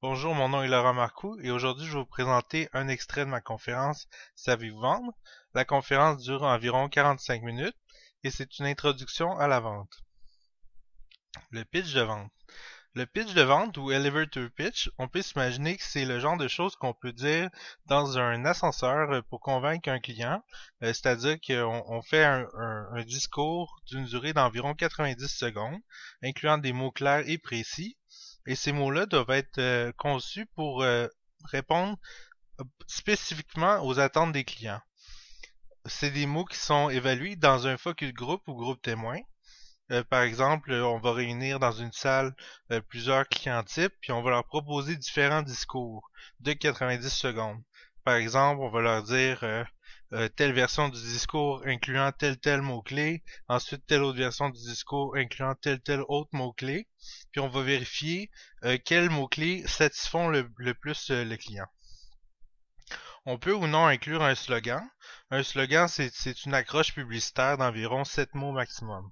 Bonjour, mon nom est Laurent Marcoux et aujourd'hui je vais vous présenter un extrait de ma conférence Savez-vous vendre? La conférence dure environ 45 minutes et c'est une introduction à la vente. Le pitch de vente. Le pitch de vente ou elevator pitch, on peut s'imaginer que c'est le genre de choses qu'on peut dire dans un ascenseur pour convaincre un client, c'est-à-dire qu'on fait un discours d'une durée d'environ 90 secondes, incluant des mots clairs et précis, et ces mots-là doivent être conçus pour répondre spécifiquement aux attentes des clients. C'est des mots qui sont évalués dans un focus group ou groupe témoin. Par exemple, on va réunir dans une salle plusieurs clients types, puis on va leur proposer différents discours de 90 secondes. Par exemple, on va leur dire telle version du discours incluant tel mot-clé, ensuite telle autre version du discours incluant tel autre mot-clé, puis on va vérifier quels mots-clés satisfont le plus le client. On peut ou non inclure un slogan. Un slogan, c'est une accroche publicitaire d'environ 7 mots maximum.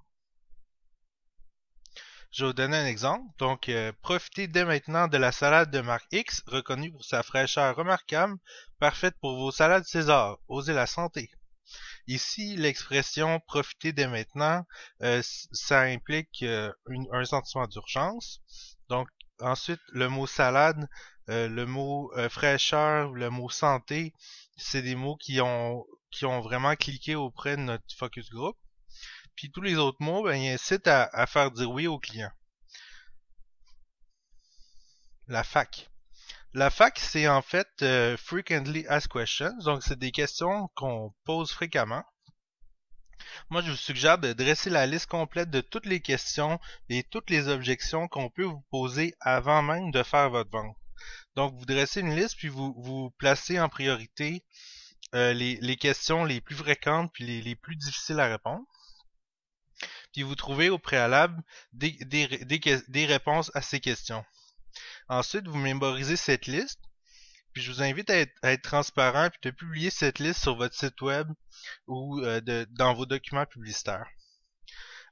Je vais vous donner un exemple. Donc, profitez dès maintenant de la salade de marque X, reconnue pour sa fraîcheur remarquable, parfaite pour vos salades César. Osez la santé. Ici, l'expression profitez dès maintenant, ça implique un sentiment d'urgence. Donc, ensuite, le mot salade, le mot fraîcheur, le mot santé, c'est des mots qui ont vraiment cliqué auprès de notre focus group. Puis tous les autres mots, ben, ils incitent à faire dire oui au client. La FAQ. La FAQ, c'est en fait Frequently Asked Questions, donc c'est des questions qu'on pose fréquemment. Moi, je vous suggère de dresser la liste complète de toutes les questions et toutes les objections qu'on peut vous poser avant même de faire votre vente. Donc, vous dressez une liste, puis vous placez en priorité les questions les plus fréquentes puis les plus difficiles à répondre. Puis vous trouvez au préalable des réponses à ces questions. Ensuite, vous mémorisez cette liste, puis je vous invite à être transparent puis de publier cette liste sur votre site web ou dans vos documents publicitaires.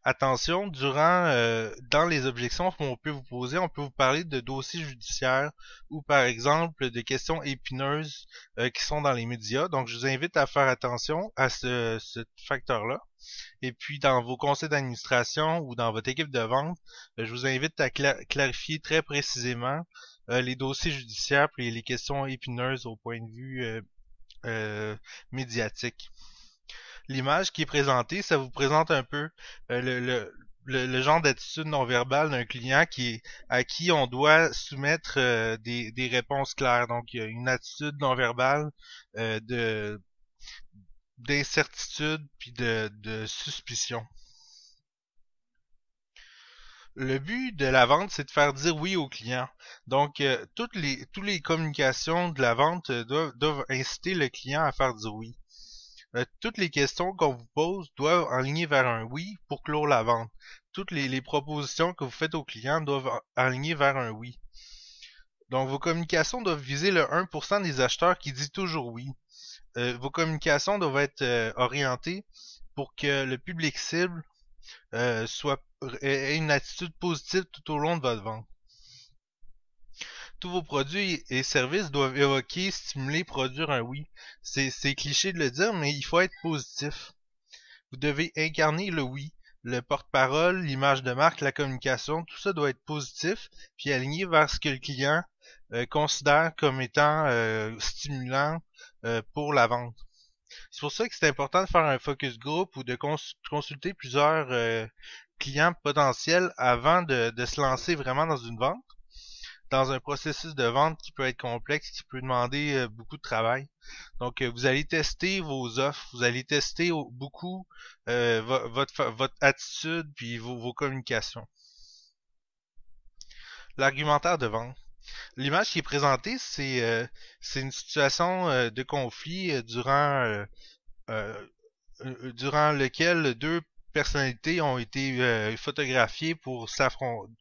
Attention, dans les objections qu'on peut vous poser, on peut vous parler de dossiers judiciaires ou par exemple de questions épineuses qui sont dans les médias. Donc, je vous invite à faire attention à ce facteur-là. Et puis, dans vos conseils d'administration ou dans votre équipe de vente, je vous invite à clarifier très précisément les dossiers judiciaires et les questions épineuses au point de vue médiatique. L'image qui est présentée, ça vous présente un peu le genre d'attitude non verbale d'un client à qui on doit soumettre des réponses claires. Donc, il y a une attitude non verbale d'incertitude puis de suspicion. Le but de la vente, c'est de faire dire oui au client. Donc, toutes les communications de la vente doivent inciter le client à faire dire oui. Toutes les questions qu'on vous pose doivent enligner vers un oui pour clore la vente. Toutes les propositions que vous faites aux clients doivent enligner vers un oui. Donc, vos communications doivent viser le 1% des acheteurs qui dit toujours oui. Vos communications doivent être orientées pour que le public cible ait une attitude positive tout au long de votre vente. Tous vos produits et services doivent évoquer, stimuler, produire un oui. C'est cliché de le dire, mais il faut être positif. Vous devez incarner le oui. Le porte-parole, l'image de marque, la communication, tout ça doit être positif, puis aligné vers ce que le client considère comme étant stimulant pour la vente. C'est pour ça que c'est important de faire un focus group ou de consulter plusieurs clients potentiels avant de se lancer vraiment dans une vente, dans un processus de vente qui peut être complexe, qui peut demander beaucoup de travail. Donc, vous allez tester vos offres, vous allez tester beaucoup votre attitude puis vos communications. L'argumentaire de vente. L'image qui est présentée, c'est une situation de conflit durant lequel deux personnalités ont été photographiées pour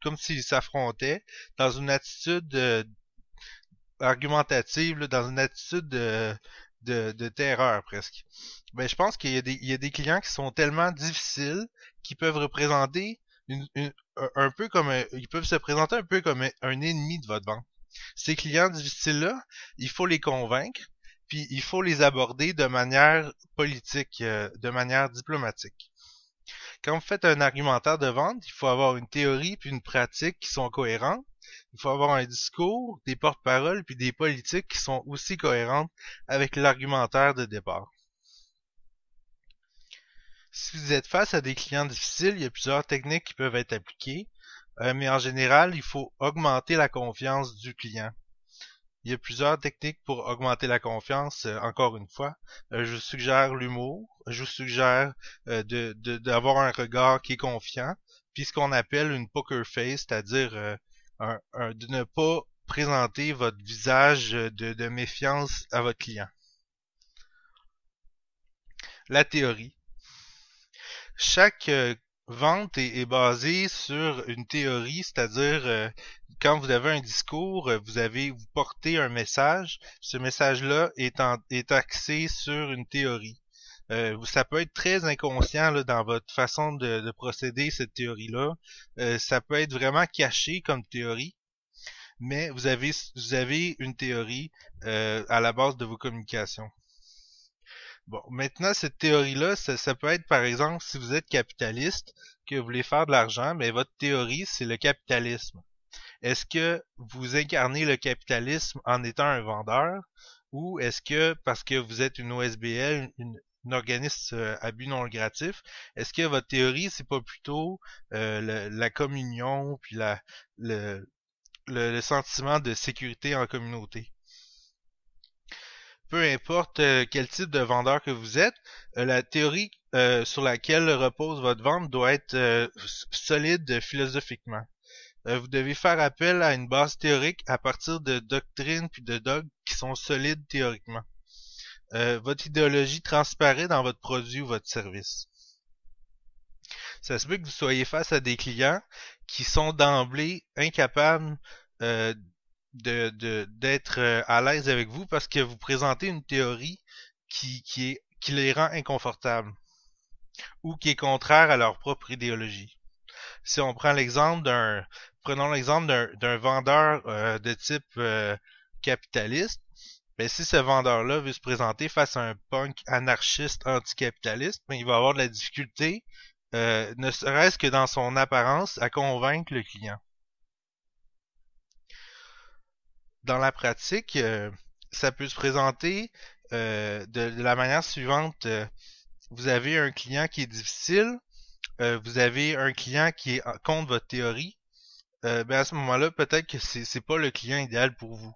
comme s'ils s'affrontaient dans une attitude argumentative, là, dans une attitude de terreur presque. Ben, je pense qu'il y a des clients qui sont tellement difficiles qu'ils peuvent représenter un peu comme ils peuvent se présenter un peu comme un ennemi de votre vente. Ces clients difficiles-là, il faut les convaincre, puis il faut les aborder de manière politique, de manière diplomatique. Quand vous faites un argumentaire de vente, il faut avoir une théorie puis une pratique qui sont cohérentes. Il faut avoir un discours, des porte-paroles puis des politiques qui sont aussi cohérentes avec l'argumentaire de départ. Si vous êtes face à des clients difficiles, il y a plusieurs techniques qui peuvent être appliquées, mais en général, il faut augmenter la confiance du client. Il y a plusieurs techniques pour augmenter la confiance, encore une fois. Je vous suggère l'humour, je vous suggère d'avoir un regard qui est confiant, puis ce qu'on appelle une poker face, c'est-à-dire de ne pas présenter votre visage de méfiance à votre client. La théorie. Chaque vente est basée sur une théorie, c'est-à-dire quand vous avez un discours, vous portez un message. Ce message-là est axé sur une théorie. Ça peut être très inconscient là, dans votre façon de procéder, cette théorie-là. Ça peut être vraiment caché comme théorie, mais vous avez une théorie à la base de vos communications. Bon, maintenant, cette théorie-là, ça peut être, par exemple, si vous êtes capitaliste, que vous voulez faire de l'argent, mais votre théorie, c'est le capitalisme. Est-ce que vous incarnez le capitalisme en étant un vendeur, ou est-ce que, parce que vous êtes une OSBL, une organisme à but non lucratif, est-ce que votre théorie, c'est pas plutôt la communion, puis le sentiment de sécurité en communauté? Peu importe quel type de vendeur que vous êtes, la théorie sur laquelle repose votre vente doit être solide philosophiquement. Vous devez faire appel à une base théorique à partir de doctrines puis de dogmes qui sont solides théoriquement. Votre idéologie transparaît dans votre produit ou votre service. Ça se peut que vous soyez face à des clients qui sont d'emblée incapables d'être à l'aise avec vous parce que vous présentez une théorie qui les rend inconfortables ou qui est contraire à leur propre idéologie. Si on prend prenons l'exemple d'un vendeur de type capitaliste, ben si ce vendeur-là veut se présenter face à un punk anarchiste anticapitaliste, ben il va avoir de la difficulté, ne serait-ce que dans son apparence, à convaincre le client. Dans la pratique, ça peut se présenter de la manière suivante. Vous avez un client qui est difficile, vous avez un client qui est contre votre théorie. Ben à ce moment-là, peut-être que c'est pas le client idéal pour vous.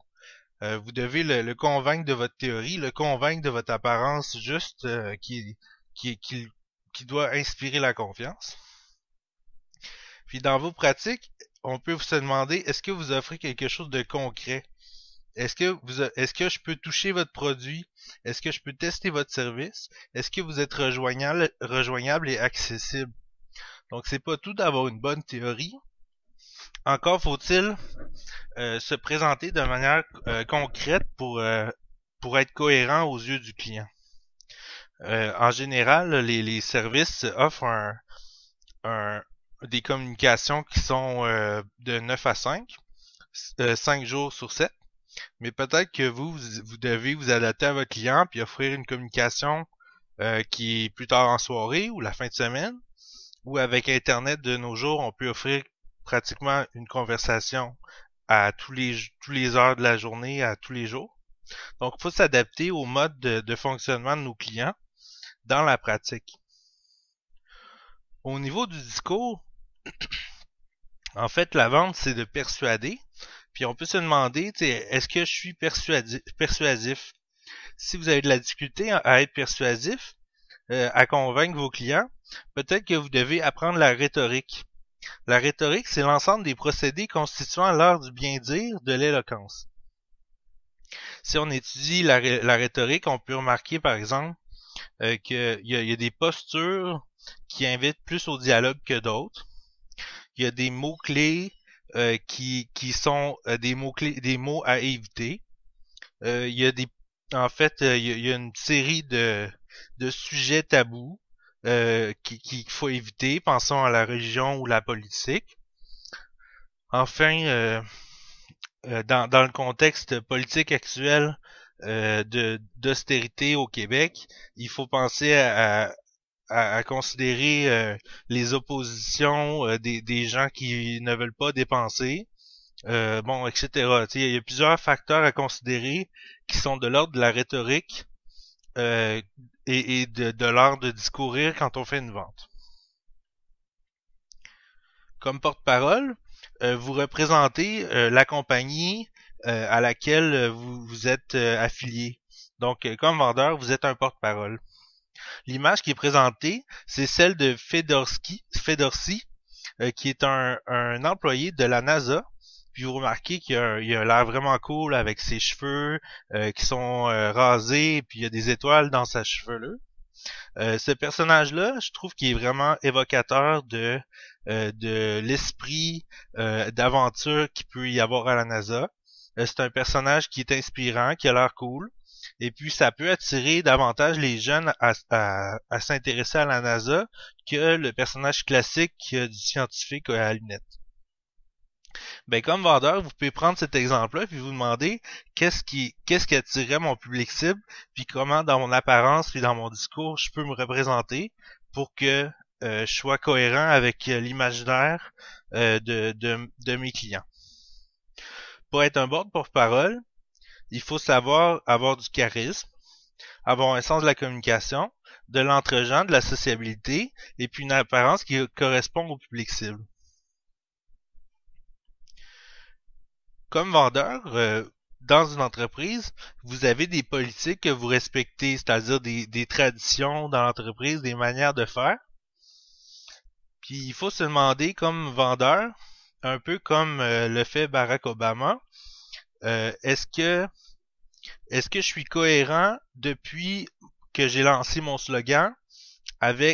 Vous devez le convaincre de votre théorie, le convaincre de votre apparence juste qui doit inspirer la confiance. Puis dans vos pratiques, on peut se demander, est-ce que vous offrez quelque chose de concret? Est-ce que je peux toucher votre produit? Est-ce que je peux tester votre service? Est-ce que vous êtes rejoignable et accessible? Donc, c'est pas tout d'avoir une bonne théorie. Encore faut-il se présenter de manière concrète pour être cohérent aux yeux du client. En général, les services offrent des communications qui sont de 9 à 5, 5 jours sur 7. Mais peut-être que vous devez vous adapter à votre client puis offrir une communication qui est plus tard en soirée ou la fin de semaine. Ou avec Internet de nos jours, on peut offrir pratiquement une conversation à tous les heures de la journée, à tous les jours. Donc, il faut s'adapter au mode de fonctionnement de nos clients dans la pratique. Au niveau du discours, en fait, la vente, c'est de persuader. Puis on peut se demander, est-ce que je suis persuasif? Si vous avez de la difficulté à être persuasif, à convaincre vos clients, peut-être que vous devez apprendre la rhétorique. La rhétorique, c'est l'ensemble des procédés constituant l'art du bien-dire, de l'éloquence. Si on étudie la rhétorique, on peut remarquer, par exemple, qu'il y a des postures qui invitent plus au dialogue que d'autres. Il y a des mots-clés qui sont des mots à éviter. Il y a il y a une série de sujets tabous qu'il faut éviter. Pensons à la religion ou la politique. Enfin, dans le contexte politique actuel d'austérité au Québec, il faut penser à considérer les oppositions des gens qui ne veulent pas dépenser, bon, etc. Il y a plusieurs facteurs à considérer qui sont de l'ordre de la rhétorique et de l'art de discourir quand on fait une vente. Comme porte-parole, vous représentez la compagnie à laquelle vous êtes affilié. Donc, comme vendeur, vous êtes un porte-parole. L'image qui est présentée, c'est celle de Fedorsky, qui est un employé de la NASA. Puis vous remarquez qu'il a l'air vraiment cool avec ses cheveux qui sont rasés, puis il y a des étoiles dans sa chevelure. Ce personnage-là, je trouve qu'il est vraiment évocateur de l'esprit d'aventure qu'il peut y avoir à la NASA. C'est un personnage qui est inspirant, qui a l'air cool. Et puis, ça peut attirer davantage les jeunes à s'intéresser à la NASA que le personnage classique du scientifique à lunettes. Ben, comme vendeur, vous pouvez prendre cet exemple-là puis vous demander qu'est-ce qui attirerait mon public cible, puis comment dans mon apparence puis dans mon discours je peux me représenter pour que je sois cohérent avec l'imaginaire de mes clients. Pour être un bon porte-parole, il faut savoir avoir du charisme, avoir un sens de la communication, de l'entre-gens, de la sociabilité, et puis une apparence qui correspond au public cible. Comme vendeur, dans une entreprise, vous avez des politiques que vous respectez, c'est-à-dire des traditions dans l'entreprise, des manières de faire. Puis il faut se demander comme vendeur, un peu comme le fait Barack Obama, est-ce que je suis cohérent depuis que j'ai lancé mon slogan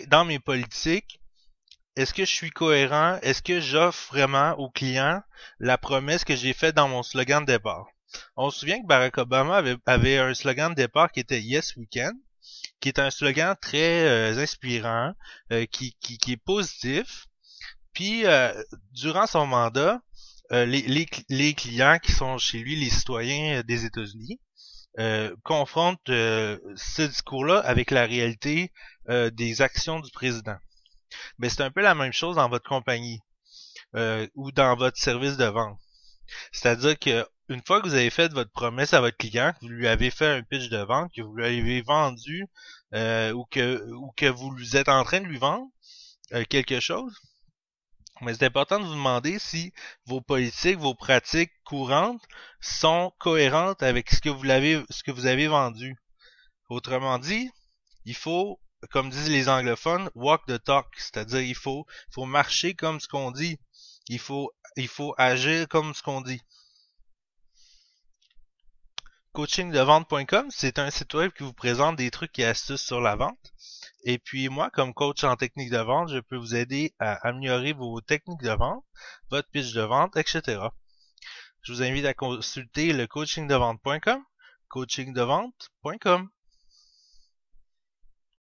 dans mes politiques? Est-ce que je suis cohérent? Est-ce que j'offre vraiment aux clients la promesse que j'ai faite dans mon slogan de départ? On se souvient que Barack Obama avait un slogan de départ qui était Yes We Can, qui est un slogan très inspirant, qui est positif. Puis durant son mandat, les clients qui sont chez lui, les citoyens des États-Unis, confrontent ce discours-là avec la réalité des actions du président. Mais c'est un peu la même chose dans votre compagnie ou dans votre service de vente. C'est-à-dire que une fois que vous avez fait votre promesse à votre client, que vous lui avez fait un pitch de vente, que vous lui avez vendu ou que vous êtes en train de lui vendre quelque chose, mais c'est important de vous demander si vos politiques, vos pratiques courantes sont cohérentes avec ce que vous avez vendu. Autrement dit, il faut, comme disent les anglophones, walk the talk, c'est-à-dire il faut marcher comme ce qu'on dit. Il faut agir comme ce qu'on dit. Coachingdevente.com, c'est un site web qui vous présente des trucs et astuces sur la vente. Et puis moi, comme coach en technique de vente, je peux vous aider à améliorer vos techniques de vente, votre pitch de vente, etc. Je vous invite à consulter le coachingdevente.com, coachingdevente.com.